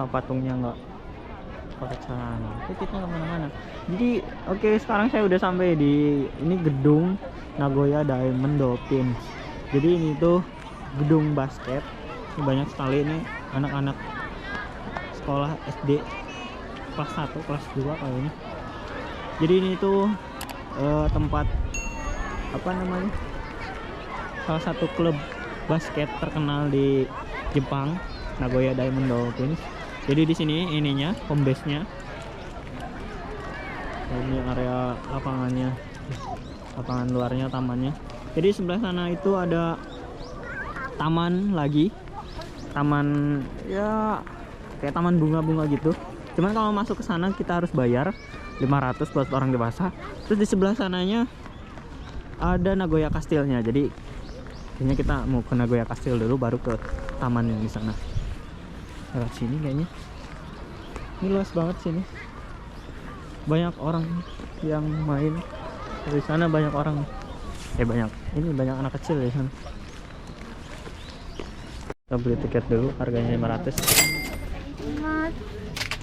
patungnya nggak pakai celana, kita kemana-mana. Jadi oke, sekarang saya udah sampai di ini gedung Nagoya Diamond Dolphins. Jadi ini tuh gedung basket. Ini banyak sekali ini anak-anak sekolah SD kelas 1 kelas 2 kayaknya. Jadi ini tuh tempat apa namanya, salah satu klub basket terkenal di Jepang, Nagoya Diamond Dolphins. Jadi di sini ininya home base-nya. Ini area lapangannya, lapangan luarnya, tamannya. Jadi sebelah sana itu ada taman lagi, taman ya kayak taman bunga-bunga gitu. Cuman kalau masuk ke sana kita harus bayar 500 buat orang dewasa. Terus di sebelah sananya ada Nagoya Castle-nya. Jadi kayaknya kita mau ke Nagoya Castle dulu baru ke taman yang di sana. Lewat sini kayaknya. Ini luas banget sini. Banyak orang yang main. Di sana banyak orang. Banyak. Ini banyak anak kecil di sana. Kita beli tiket dulu, harganya 500.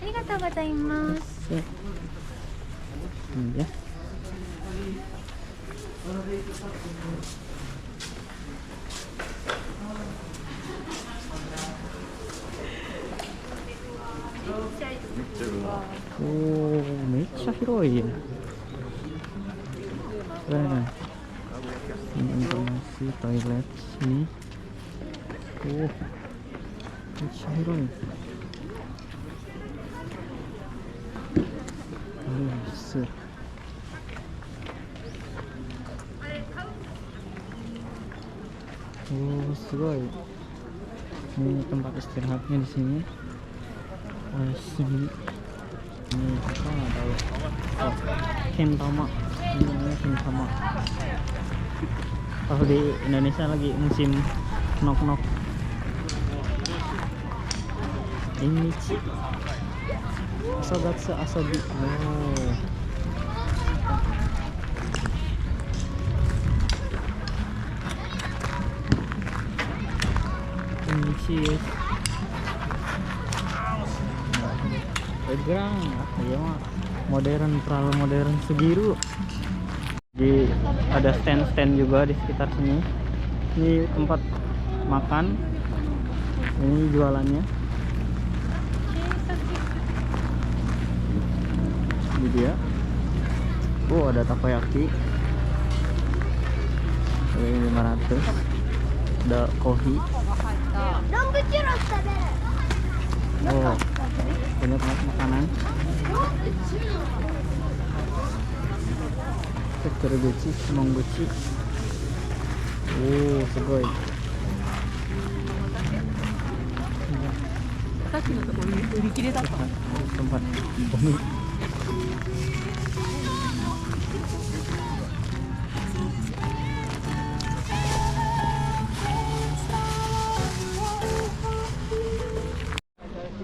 Arigatou gozaimasu. Ya. Oh, めっちゃ広い。Keren. Ini informasi toilet sini. Oh, めっちゃ広い。Oh, すごい。Ini tempat istirahatnya di sini. Oh, sini. Ini apa nggak tahu. Oh, Kintama. Ini namanya Kintama. Kalau di Indonesia lagi musim knock-knock. Ini Asagatsu Asobi. Oh. Ini sih. Playground, ya mah modern, terlalu modern segiru. Jadi ada stand-stand juga di sekitar sini. Ini tempat makan. Ini jualannya. Ini dia. Oh, ada takoyaki. Ini 500. Ada kopi. Oh, banyak makanan. Teruguchi, Monguchi. Oh, sugoi. Tempat komi.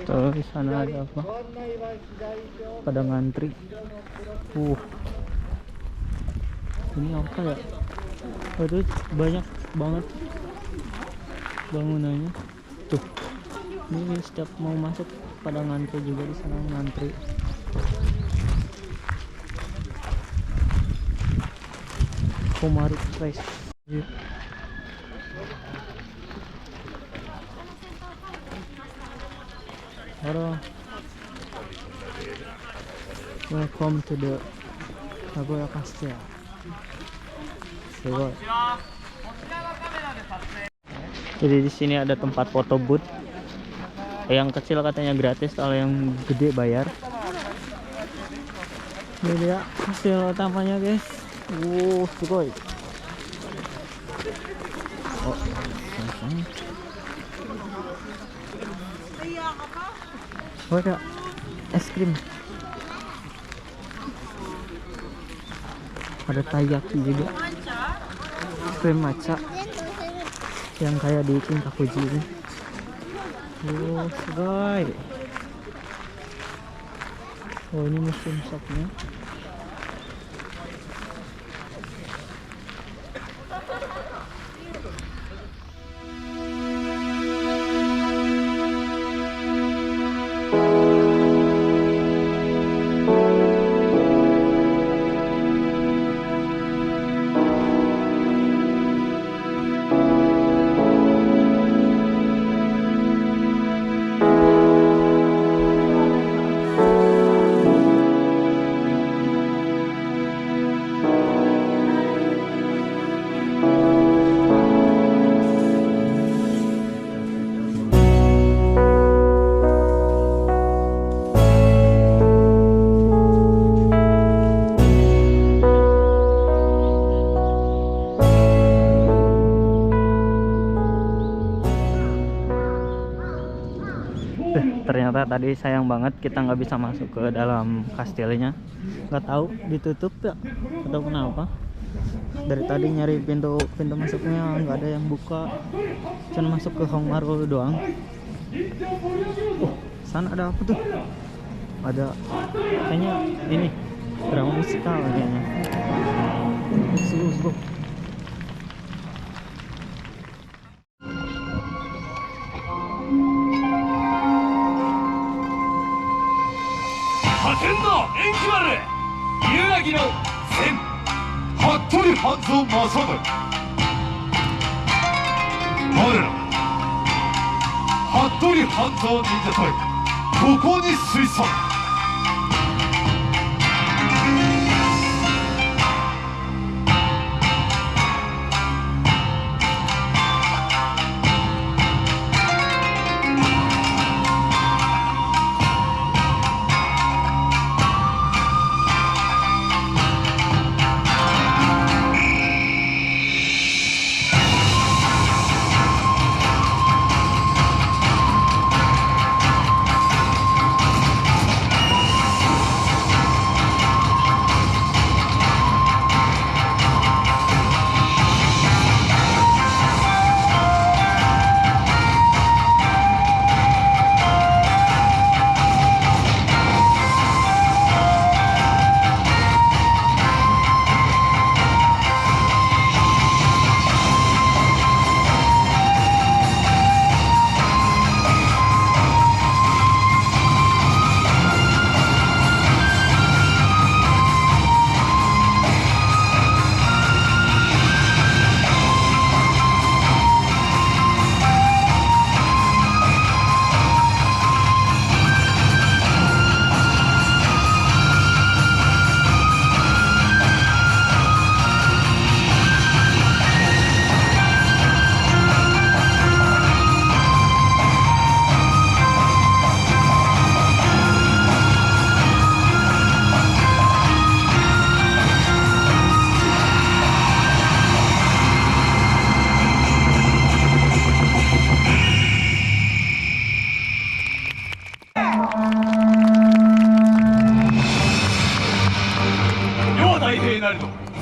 Tuh, di sana ada apa? Pada ngantri. Ini apa ya? Aduh, banyak banget bangunannya. Tuh. Ini setiap mau masuk pada ngantri juga di sana ngantri. Komaru Place. Hello. Welcome to the Nagoya Castle. Jadi di sini ada tempat foto booth. Yang kecil katanya gratis, kalau yang gede bayar. Ini dia hasil utamanya, guys. Sugoi. Oh, ada es krim. Ada taiyaki juga. Krim matcha yang kayak di Kinkakuji ini. Sugoi. Oh, ini mushroom shopnya. ternyata tadi sayang banget kita nggak bisa masuk ke dalam kastilnya. Nggak tahu ditutup ya atau kenapa. Dari tadi nyari pintu masuknya nggak ada yang buka, cuma masuk ke Hongmaru doang. Sana ada apa tuh? Ada kayaknya ini drama musikal kayaknya. Seru. 天の延期丸遊戯の戦服部半蔵正成我ら服部半蔵忍者隊ここに推薦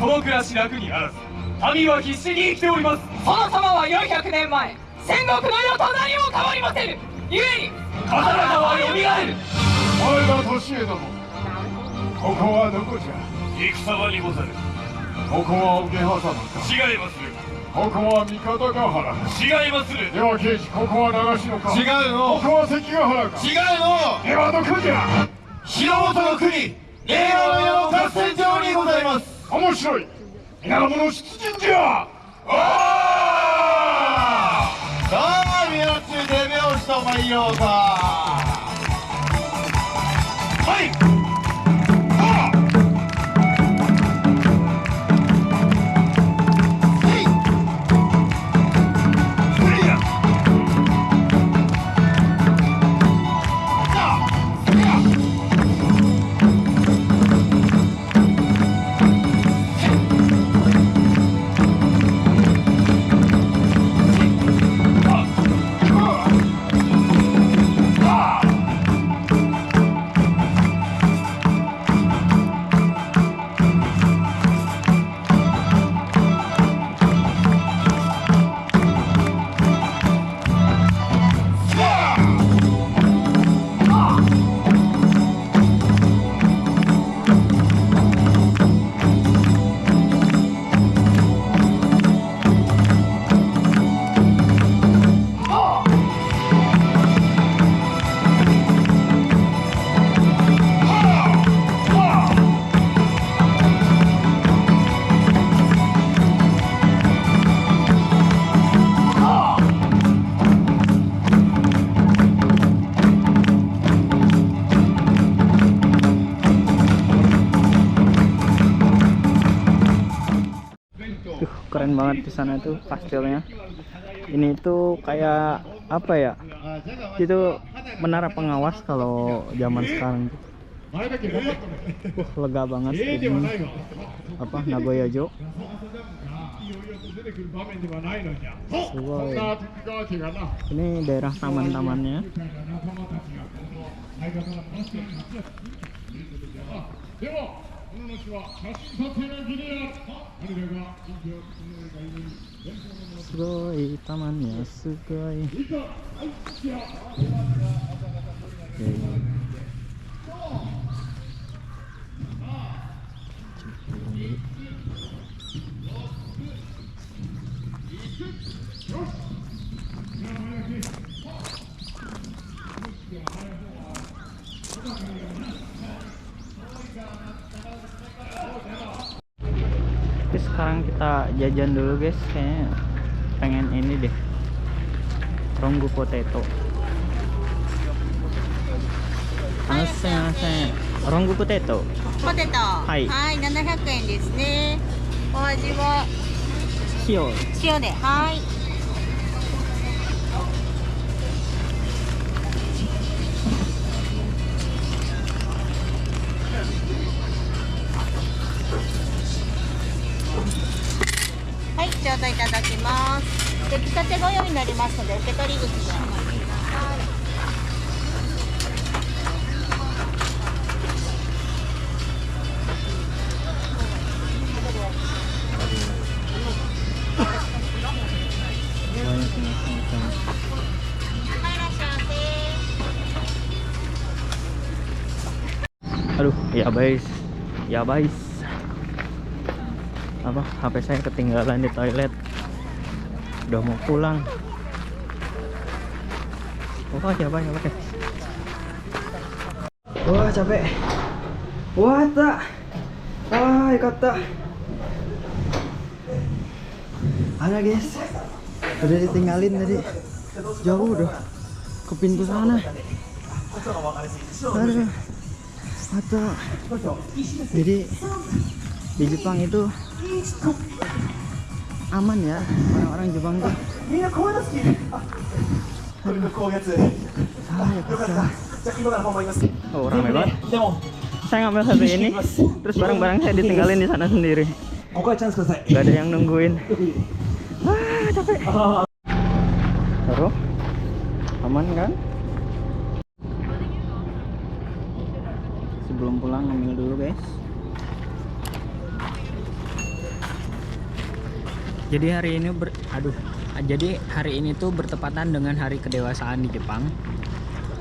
その暮らし楽にあらず民は必死に生きておりますその様は400年前戦国の世と何も変わりませぬ故に方々はよみがえる前田利家殿ここはどこじゃ戦場にござるここは桶狭間か違いまするここは三方ヶ原か違いまするでは刑事ここは長篠か違うのここは関ヶ原か違うのではどこじゃ広本の国令和の世の合戦場にございます面白い皆の者出陣じゃさあ皆中手拍子と参ろうかはいkeren banget di sana tuh kastilnya. Ini tuh kayak apa ya? Itu menara pengawas kalau zaman sekarang tuh. Lega banget ini. Apa Nagoya-jo? Sugoi. Ini daerah taman-tamannya. ではこの後は写真撮影の儀礼を我らが人気を務める会員伝統のものすごいtamannyaすごい。Oke, sekarang kita jajan dulu guys, kayaknya pengen ini deh, Rongu potato. Rongu potato. ポテトはい700円ですね。お味は塩。塩ではい。はい、ちょうどいただきます。出来たてご用意になりますので、受け取り口で。Aduh, ya guys, ya guys. Apa? HP saya ketinggalan di toilet. Udah mau pulang. Oh, ya guys. Wah, capek. Wah, tak. Ah, kata. Ada guys. Udah ditinggalin tadi. Jauh udah ke pintu sana. Aduh. Atau jadi di Jepang itu aman ya, orang-orang Jepang tuh. Oh, ramai banget. Saya ngambil satu ini, terus barang-barang saya ditinggalin di sana sendiri. Gak ada yang nungguin. Ah, capek. Terus, aman kan? Sebelum pulang ngambil dulu guys. Jadi hari ini tuh bertepatan dengan hari kedewasaan di Jepang.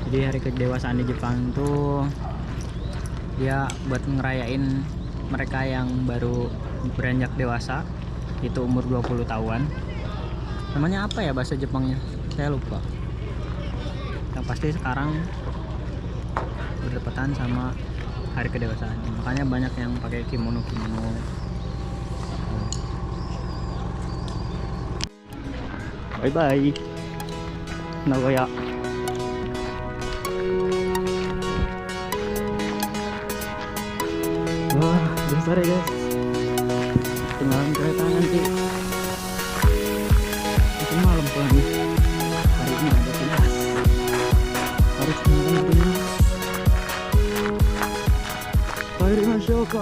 Jadi hari kedewasaan di Jepang tuh dia buat ngerayain mereka yang baru beranjak dewasa, itu umur 20 tahun. Namanya apa ya bahasa Jepangnya? Saya lupa. Yang pasti sekarang berdepatan sama hari kedewasaan, makanya banyak yang pakai kimono. Bye bye Nagoya. Wah, besar ya guys, tinggalan kereta nanti. Itu malam pulangnya. Hari ini ada tugas, harus nonton timnas. 帰りましょうか。